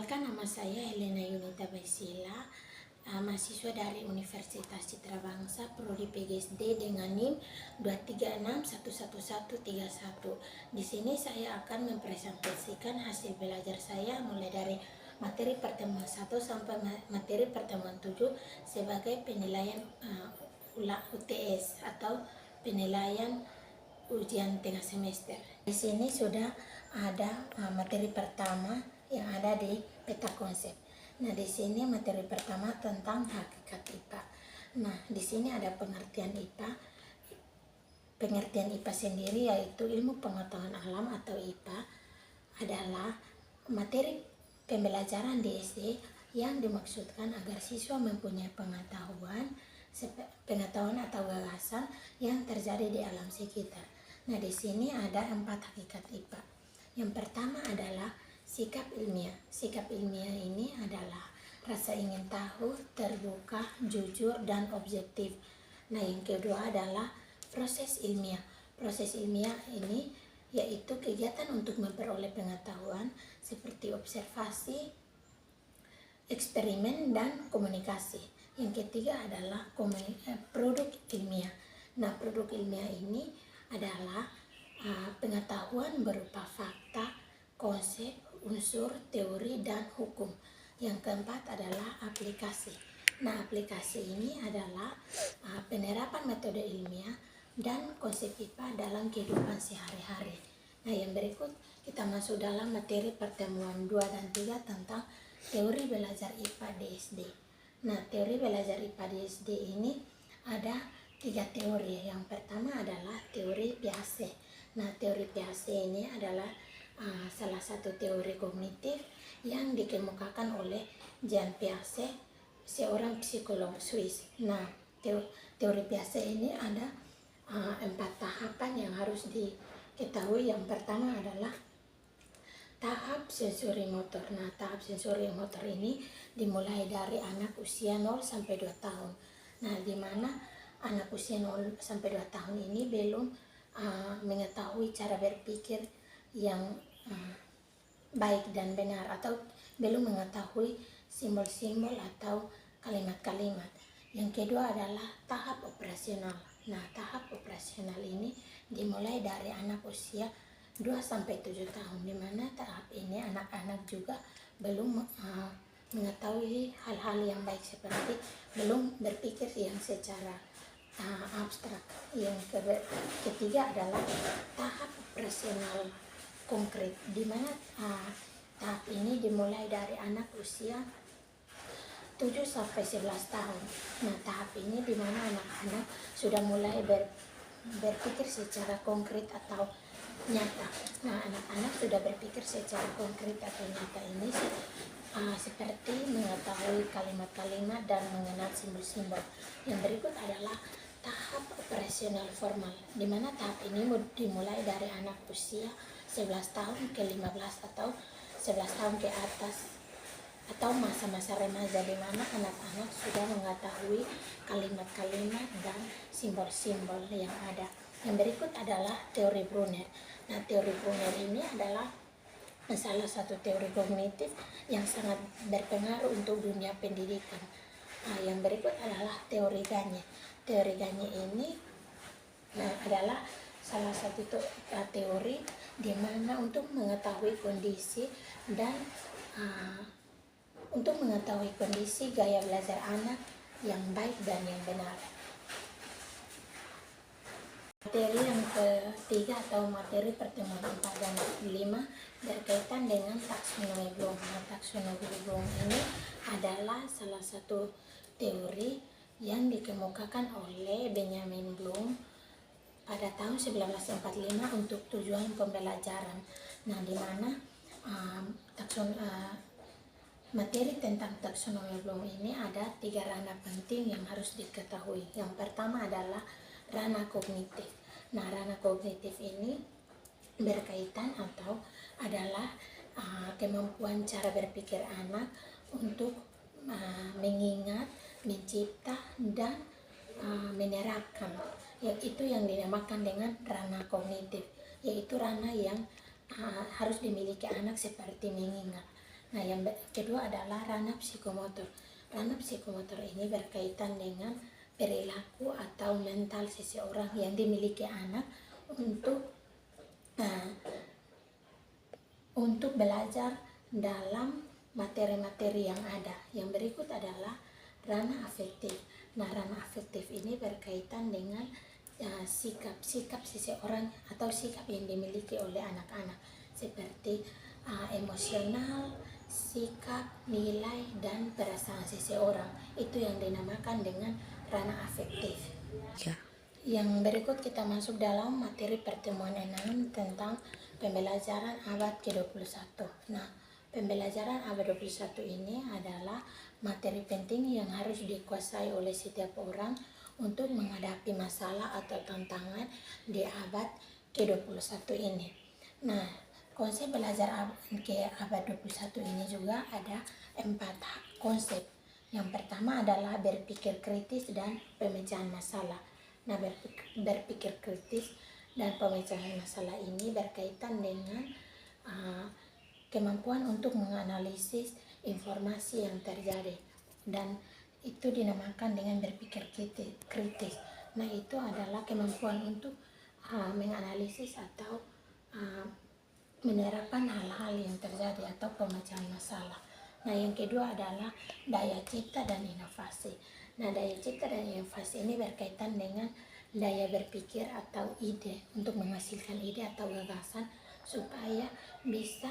Perkenalkan, nama saya Helena Yunita Baisila, mahasiswa dari Universitas Citra Bangsa, Prodi PGSD dengan NIM 236111131. Di sini saya akan mempresentasikan hasil belajar saya mulai dari materi pertemuan 1 sampai materi pertemuan 7 sebagai penilaian UTS atau penilaian ujian tengah semester. Di sini sudah ada materi pertama yang ada di peta konsep. Nah, di sini materi pertama tentang hakikat IPA. Nah, di sini ada pengertian IPA. Pengertian IPA sendiri yaitu ilmu pengetahuan alam atau IPA adalah materi pembelajaran di SD yang dimaksudkan agar siswa mempunyai pengetahuan atau gagasan yang terjadi di alam sekitar. Nah, di sini ada 4 hakikat IPA. Yang pertama adalah sikap ilmiah. Sikap ilmiah ini adalah rasa ingin tahu, terbuka, jujur, dan objektif. Nah, yang kedua adalah proses ilmiah. Proses ilmiah ini yaitu kegiatan untuk memperoleh pengetahuan seperti observasi, eksperimen, dan komunikasi. Yang ketiga adalah produk ilmiah. Nah, produk ilmiah ini adalah pengetahuan berupa fakta, konsep, unsur, teori, dan hukum. Yang keempat adalah aplikasi. Nah, aplikasi ini adalah penerapan metode ilmiah dan konsep IPA dalam kehidupan sehari-hari. Nah, yang berikut kita masuk dalam materi pertemuan 2 dan 3 tentang teori belajar IPA di SD. Nah, teori belajar IPA di SD ini ada 3 teori. Yang pertama adalah teori Piaget. Nah, teori Piaget ini adalah salah satu teori kognitif yang dikemukakan oleh Jean Piaget, seorang psikolog Swiss. Nah, teori Piaget ini ada 4 tahapan yang harus diketahui. Yang pertama adalah tahap sensori motor. Nah, tahap sensori motor ini dimulai dari anak usia 0 sampai 2 tahun. Nah, di mana anak usia 0 sampai 2 tahun ini belum mengetahui cara berpikir yang baik dan benar, atau belum mengetahui simbol-simbol atau kalimat-kalimat. Yang kedua adalah tahap operasional. Nah, tahap operasional ini dimulai dari anak usia 2 sampai 7 tahun, di mana tahap ini anak-anak juga belum mengetahui hal-hal yang baik, seperti belum berpikir yang secara abstrak. Yang ketiga adalah tahap operasional konkret, di mana tahap ini dimulai dari anak usia 7 sampai 11 tahun. Nah, tahap ini di mana anak-anak sudah mulai berpikir secara konkret atau nyata. Nah, anak-anak sudah berpikir secara konkret atau nyata ini seperti mengetahui kalimat-kalimat dan mengenal simbol-simbol. Yang berikut adalah tahap operasional formal, di mana tahap ini dimulai dari anak usia 11 tahun ke 15 atau 11 tahun ke atas, atau masa-masa remaja, di mana anak-anak sudah mengetahui kalimat-kalimat dan simbol-simbol yang ada. Yang berikut adalah teori Brunner. Nah, teori Brunner ini adalah salah satu teori kognitif yang sangat berpengaruh untuk dunia pendidikan. Nah, yang berikut adalah teori Gagne. Teori Gagne ini adalah salah satu teori di mana untuk mengetahui kondisi dan untuk mengetahui kondisi gaya belajar anak yang baik dan yang benar. Materi yang ketiga atau materi pertemuan 4 dan 5 berkaitan dengan taksonomi Bloom. Nah, taksonomi Bloom ini adalah salah satu teori yang dikemukakan oleh Benjamin Bloom pada tahun 1945 untuk tujuan pembelajaran. Nah, di mana materi tentang taksonomi Bloom ini ada 3 ranah penting yang harus diketahui. Yang pertama adalah ranah kognitif. Nah, ranah kognitif ini berkaitan atau adalah kemampuan cara berpikir anak untuk mengingat, mencipta, dan menerapkan. Itu yang dinamakan dengan ranah kognitif, yaitu ranah yang harus dimiliki anak seperti mengingat. Nah, yang kedua adalah ranah psikomotor. Ranah psikomotor ini berkaitan dengan perilaku atau mental seseorang yang dimiliki anak untuk belajar dalam materi-materi yang ada. Yang berikut adalah ranah afektif. Nah, ranah afektif ini berkaitan dengan sikap-sikap seseorang atau sikap yang dimiliki oleh anak-anak seperti emosional, sikap, nilai, dan perasaan seseorang. Itu yang dinamakan dengan ranah afektif. Ya. Yang berikut kita masuk dalam materi pertemuan 6 tentang pembelajaran abad ke-21. Nah, pembelajaran abad 21 ini adalah materi penting yang harus dikuasai oleh setiap orang untuk menghadapi masalah atau tantangan di abad ke-21 ini. Nah, konsep belajar ke abad 21 ini juga ada 4 konsep. Yang pertama adalah berpikir kritis dan pemecahan masalah. Nah, berpikir kritis dan pemecahan masalah ini berkaitan dengan kemampuan untuk menganalisis informasi yang terjadi, dan itu dinamakan dengan berpikir kritis. Nah, itu adalah kemampuan untuk menganalisis atau menerapkan hal-hal yang terjadi atau pemecahan masalah. Nah, yang kedua adalah daya cipta dan inovasi. Nah, daya cipta dan inovasi ini berkaitan dengan daya berpikir atau ide untuk menghasilkan ide atau gagasan supaya bisa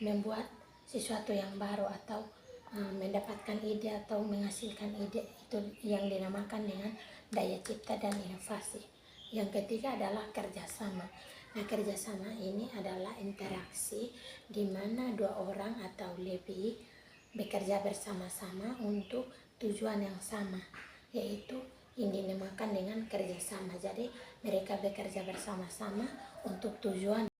membuat sesuatu yang baru atau mendapatkan ide atau menghasilkan ide, itu yang dinamakan dengan daya cipta dan inovasi. Yang ketiga adalah kerjasama. Nah, kerjasama ini adalah interaksi di mana dua orang atau lebih bekerja bersama-sama untuk tujuan yang sama, yaitu yang dinamakan dengan kerjasama. Jadi mereka bekerja bersama-sama untuk tujuan